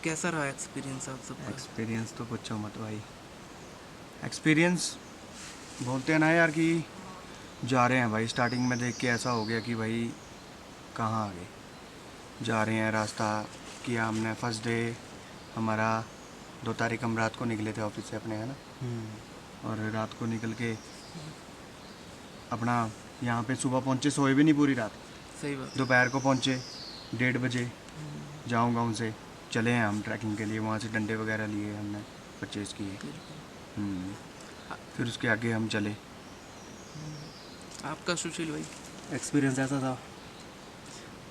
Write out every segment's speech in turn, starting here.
कैसा रहा एक्सपीरियंस आप सबका? एक्सपीरियंस तो पूछो मत भाई। एक्सपीरियंस बोलते हैं ना यार कि जा रहे हैं भाई, स्टार्टिंग में देख के ऐसा हो गया कि भाई कहाँ आ गए। जा रहे हैं, रास्ता किया हमने। फर्स्ट डे हमारा 2 तारीख हम रात को निकले थे ऑफिस से अपने, है ना। और रात को निकल के अपना यहाँ पे सुबह पहुँचे, सोए भी नहीं पूरी रात। सही बात। दोपहर को पहुँचे 1:30 बजे। जाऊँ गाँव से चले हैं हम ट्रैकिंग के लिए, वहाँ से डंडे वगैरह लिए हमने, परचेज़ किए। फिर उसके आगे हम चले। आपका सुशील भाई? एक्सपीरियंस ऐसा था,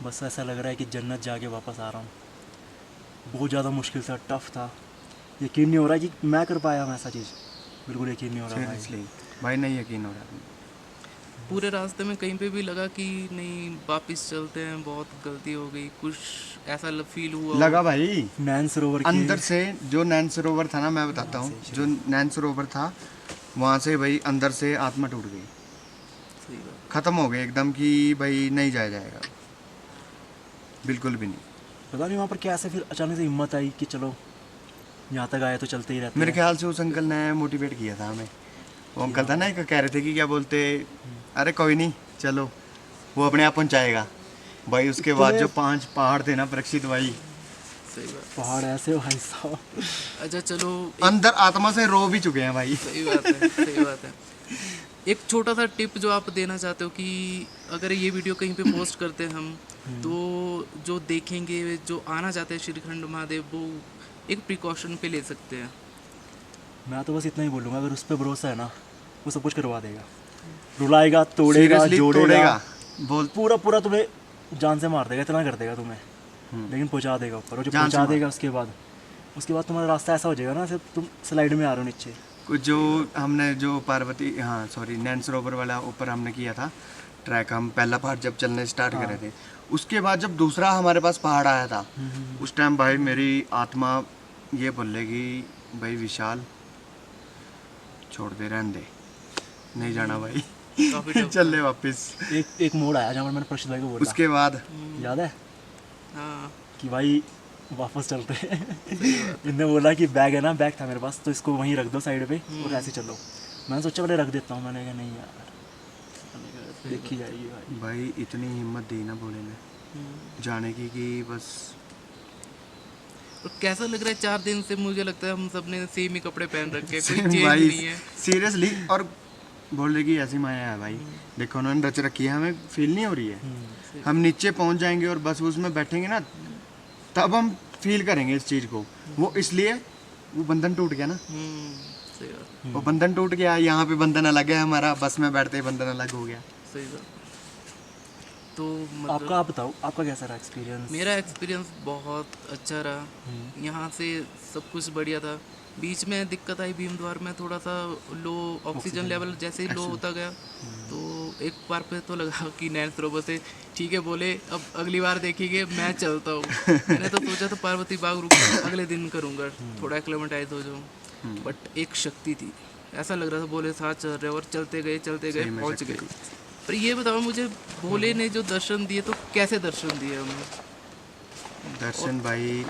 बस ऐसा लग रहा है कि जन्नत जाके वापस आ रहा हूँ। बहुत ज़्यादा मुश्किल था, टफ था। यकीन नहीं हो रहा कि मैं कर पाया हूँ ऐसा चीज़। बिल्कुल यकीन नहीं हो रहा भाई। सीरियसली भाई नहीं यकीन हो रहा। पूरे रास्ते में कहीं पे भी लगा कि नहीं वापस चलते हैं, बहुत गलती हो गई, कुछ ऐसा फील हुआ हो? लगा भाई नैन सरोवर के अंदर से। जो नैन सरोवर था ना, मैं बताता हूँ, जो नैन सरोवर था वहाँ से भाई अंदर से आत्मा टूट गई। सही बात। ख़त्म हो गए एकदम कि भाई नहीं जाया जाएगा, बिल्कुल भी नहीं। पता नहीं वहाँ पर क्या ऐसे फिर अचानक से हिम्मत आई कि चलो यहाँ तक आए तो चलते ही रहते मेरे हैं। ख्याल से उस अंकल ने मोटिवेट किया था हमें। वो अंकल था ना, एक कह रहे थे कि क्या बोलते, अरे कोई नहीं चलो, वो अपने आप पहुँचाएगा भाई। उसके बाद जो 5 पहाड़ थे ना परीक्षित भाई, सही बात। पहाड़ ऐसे भाई साहब। अच्छा चलो, अंदर आत्मा से रो भी चुके हैं भाई। सही बात है, सही बात है। एक छोटा सा टिप जो आप देना चाहते हो कि अगर ये वीडियो कहीं पे पोस्ट करते हैं हम, तो जो देखेंगे, जो आना चाहते हैं श्रीखंड महादेव, वो एक प्रिकॉशन पे ले सकते हैं। मैं तो बस इतना ही बोलूँगा, अगर उस पर भरोसा है ना, वो सब कुछ करवा देगा। रुलाएगा, तोड़ेगा, Seriously, जोड़ेगा, तोड़ेगा। बोल पूरा पूरा तुम्हें जान से मार देगा, इतना कर देगा तुम्हें। लेकिन पहुंचा देगा ऊपर, और जब जान से पहुंचा मार। देगा उसके बाद तुम्हारा रास्ता ऐसा हो जाएगा ना, सिर्फ तुम स्लाइड में आ रहे हो नीचे। कुछ जो हमने जो पार्वती, हाँ सॉरी, नैन सरोवर वाला ऊपर हमने किया था ट्रैक। हम पहला पहाड़ जब चलने स्टार्ट करे थे, उसके बाद जब दूसरा हमारे पास पहाड़ आया था, उस टाइम भाई मेरी आत्मा ये बोलेगी, भाई विशाल छोड़ दे, रहने दे, नहीं जाना भाई, काफी tough चल ले वापस। एक मोड़ आया जहाँ पर मैंने प्रशिद भाई को बोला, उसके बाद याद है हाँ, कि भाई वापस चलते हैं। इनने बोला कि बैग है ना, बैग था मेरे पास, तो इसको वहीं रख दो साइड पे और ऐसे चलो। मैंने सोचा पहले रख देता हूँ, मैंने कहा नहीं यार, देखी जाएगी भाई। भाई इतनी हिम्मत दी ना भोले ने जाने की कि बस। और कैसा लग रहा है 4 दिन से? मुझे लगता है हम सब ने सेम ही कपड़े पहन रखे हैं, कोई Same चेंज भाई, नहीं है। सीरियसली। और बोलने की ऐसी माया है भाई, देखो उन्होंने रच रखी है, हमें फील नहीं हो रही है। हम नीचे पहुंच जाएंगे और बस उसमें बैठेंगे ना, तब हम फील करेंगे इस चीज़ को। वो इसलिए वो बंधन टूट गया ना, सही बात, वो बंधन टूट गया। यहाँ पे बंधन अलग है हमारा, बस में बैठते ही बंधन अलग हो गया। सही बात। तो आपका, मतलब आप बताओ आपका कैसा रहा एक्सपीरियंस? मेरा एक्सपीरियंस बहुत अच्छा रहा। यहाँ से सब कुछ बढ़िया था। बीच में दिक्कत आई भीमद्वार में, थोड़ा सा लो ऑक्सीजन लेवल जैसे ही लो होता गया, तो एक बार पे तो लगा कि नैन सरोवर से ठीक है, बोले अब अगली बार देखेंगे, मैं चलता हूँ। मैंने तो सोचा था पार्वती बाग रुक अगले दिन करूँगा, थोड़ा एक्लेमेटाइज हो जाऊँ। बट एक शक्ति थी, ऐसा लग रहा था बोले साथ चल रहे, और चलते गए सही में पहुँच शक्ति गए। पर ये बताओ मुझे, भोले ने जो दर्शन दिए, तो कैसे दर्शन दिए हमें? दर्शन भाई,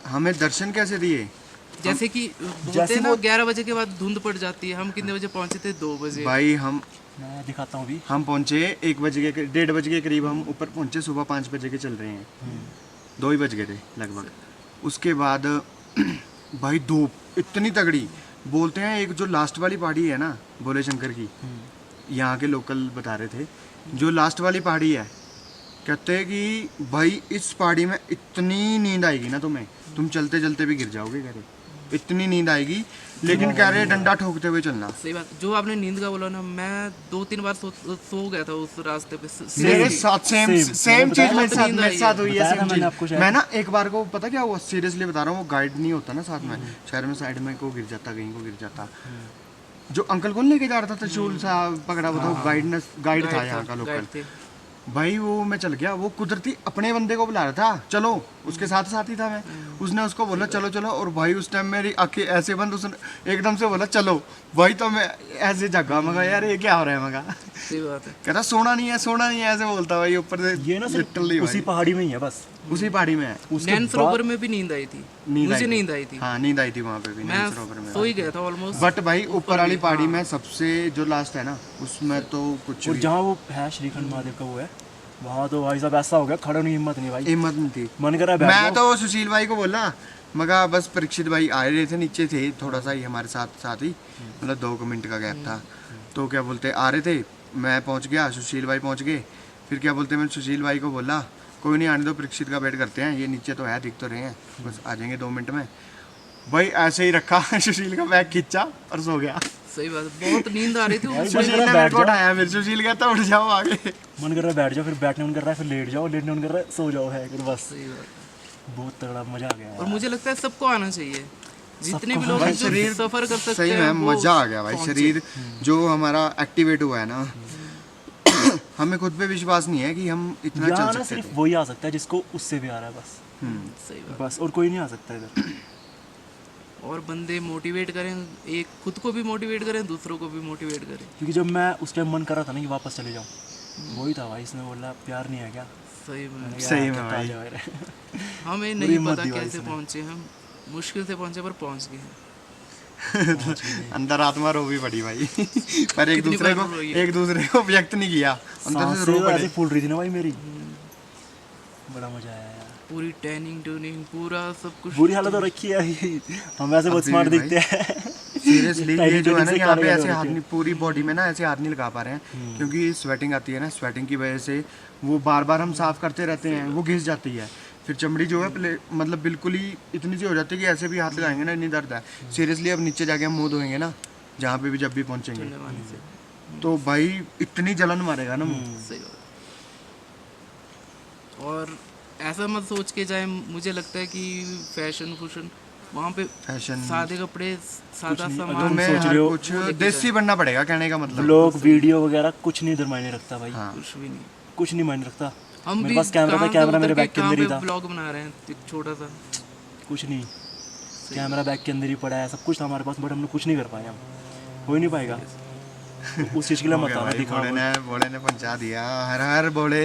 हमें दर्शन कैसे दिए? जैसे कि बोलते हैं ना 11 बजे के बाद धुंध पड़ जाती है, हम कितने बजे पहुंचे थे? 2 बजे। भाई मैं दिखाता हूँ अभी। हम पहुँचे 1 बजे के, 1:30 बजे के करीब हम ऊपर पहुँचे। सुबह 5 बजे के चल रहे हैं, 2 ही बज गए थे लगभग। उसके बाद भाई धूप इतनी तगड़ी। बोलते हैं एक जो लास्ट वाली पहाड़ी है ना भोले शंकर की, यहाँ के लोकल बता रहे थे, जो लास्ट वाली पहाड़ी है, कहते हैं कि भाई इस पहाड़ी में इतनी नींद आएगी ना तुम्हें, तुम चलते चलते भी गिर जाओगे, कह रहे इतनी नींद आएगी। लेकिन कह रहे डंडा ठोकते हुए चलना। सही बात। जो आपने नींद का बोला ना, मैं 2-3 बार सो गया था उस रास्ते पे। मेरे साथ सेम चीज मेरे साथ हुई है। बताया था सेम मैंने आपको चीज। शायद। मैं ना एक बार को पता क्या हुआ, सीरियसली बता रहा हूँ, वो गाइड नहीं होता ना साथ में, शहर में साइड में को गिर जाता, कहीं को गिर जाता। जो अंकल को लेके जा रहा था त्रिशूल सा पकड़ा हुआ था, वो गाइड था यहाँ का लोकल भाई। वो मैं चल गया, वो कुदरती अपने बंदे को बुला रहा था, चलो उसके साथ साथ ही था मैं। उसने उसको बोला चलो चलो, और भाई उस टाइम मेरी आंखें ऐसे बंद, उसने एकदम से बोला चलो भाई। तो मैं ऐसे जगा, मगा यार ये क्या हो रहा है, मगा सही बात है। कहता सोना नहीं है, सोना नहीं है, ऐसे बोलता भाई ऊपर से। ये ना लिटरली सिर्फ उसी पहाड़ी में ही है बस। उसी पहाड़ी में है। उसके नैन बाद सरोवर में भी नींद आई थी, मुझे नींद आई थी, हाँ नींद आई थी वहाँ पे भी, मैं नैनसरोवर में। सो ही गया था ऑलमोस्ट। बट भाई ऊपर वाली पहाड़ी में सबसे जो लास्ट है ना, उसमें तो कुछ और भी जहाँ वो है श्रीखंड महादेव का वो है, वहाँ तो भाई साहब ऐसा हो गया, खड़े होने की हिम्मत नहीं भाई, हिम्मत नहीं थी। मन कर रहा है बैठ मैं जाओ। तो सुशील भाई को बोला, मगर बस परीक्षित भाई आ रहे थे, नीचे थे थोड़ा सा ही हमारे साथ साथ ही, मतलब 2 मिनट का गैप था। तो क्या बोलते आ रहे थे, मैं पहुंच गया, सुशील भाई पहुंच गए। फिर क्या बोलते मैंने सुशील भाई को बोला कोई नहीं आने दो, परीक्षित का वेट करते हैं, ये नीचे तो है, दिख तो रहे हैं, बस आ जाएंगे 2 मिनट में। भाई ऐसे ही रखा सुशील का बैग खींचा और सो गया। सही बात है, बहुत नींद आ रही थी भाई, उस बस सुशील मेरा ने बैठ मेरे को जाओ। उठाया, फिर सुशील कहता उठ जाओ आगे। मन कर रहा है बैठ जाओ, फिर बैठने मन कर रहा है, फिर लेट जाओ, लेटने मन कर रहा है सो जाओ, है फिर बस। सही बात है। बहुत तगड़ा मजा आ गया और यार। मुझे लगता है सबको आना चाहिए, जितने भी सबको लोग भाई हैं जो शरीर सफर कर सकते सही हैं में वो मजा आ गया भाई, पहुंचे। शरीर जो हमारा एक्टिवेट हुआ है ना, हमें खुद पे विश्वास नहीं है कि हम इतना यहाँ चल ना सकते सिर्फ थे। वही आ सकता है जिसको उससे भी आ रहा है बस, सही बात। बस और कोई नहीं आ सकता इधर। और बंदे मोटिवेट करें, एक खुद को भी मोटिवेट करें, दूसरों को भी मोटिवेट करें। क्योंकि जब मैं उस टाइम मन कर रहा था ना कि वापस चले जाऊँ, वही था भाई, इसने बोला प्यार नहीं है क्या, सही में मैंने कहा, सही "हाँ, में तो आ भाई। जाओ यार।" हमें पूरी नहीं हिम्मत पता दी भाई कैसे इसने। पहुंचे हम, मुश्किल से पहुंचे पर पहुंच गए हैं। अंदर आत्मा रो भी पड़ी भाई, पर एक कितनी दूसरे बार को रोई है? एक दूसरे को व्यक्त नहीं किया, अंदर से सांसें रो तो ऐसे पड़े। फूल रही थी ना भाई मेरी, बड़ा मजा आया यार। पूरी टैनिंग ट्यूनिंग पूरा सब कुछ। बुरी हालत हो रखी है अभी, हम ऐसे बहुत अभी स्मार्ट भी दिखते हैं। सीरियसली Tiny ये जो है tiny ना से यहाँ काले पे काले ऐसे हो हाथ रखे नहीं, पूरी बॉडी में ना ऐसे हाथ नहीं लगा पा रहे हैं, क्योंकि स्वेटिंग आती है ना, स्वेटिंग की वजह से वो बार बार हम साफ करते रहते हैं, वो घिस जाती है, फिर चमड़ी जो है मतलब बिल्कुल ही इतनी सी हो जाती है कि ऐसे भी हाथ लगाएंगे ना इतनी दर्द है। सीरियसली अब नीचे जाके हम मुंह धोएंगे ना, जहाँ पे भी जब भी पहुँचेंगे, ठंडे पानी से। तो भाई इतनी जलन मारेगा ना मुंह। सही बात। और ऐसा मत सोच के जाए, मुझे लगता है कि फैशन फूशन वहाँ पे फैशन सादे कपड़े, सादा नहीं, सामान, तुम तुम्हें सोच हर रहे हो, कुछ वो लेके देसी बनना पड़ेगा, कहने का मतलब। ब्लॉग वीडियो वगैरह कुछ नहीं इधर मायने रखता भाई, हाँ कुछ भी नहीं। कुछ नहीं मायने रखता। हम मेरे भी पास कैमरा था, कहाँ से कैमरा उतर मेरे के बैग के कहाँ अंदर ही पे था, ब्लॉग बना रहे हैं एक छोटा सा। कुछ नहीं, कैमरा बैग के अंदर ही पड़ा है, सब कुछ था हमारे पास, बट हमने कुछ नहीं कर पाए, हम हो ही नहीं पाएगा। तो उस चीज़ के लिए हो मत गया आना भाई, दिखाओ। बोले ने पहुंचा दिया, हर हर बोले।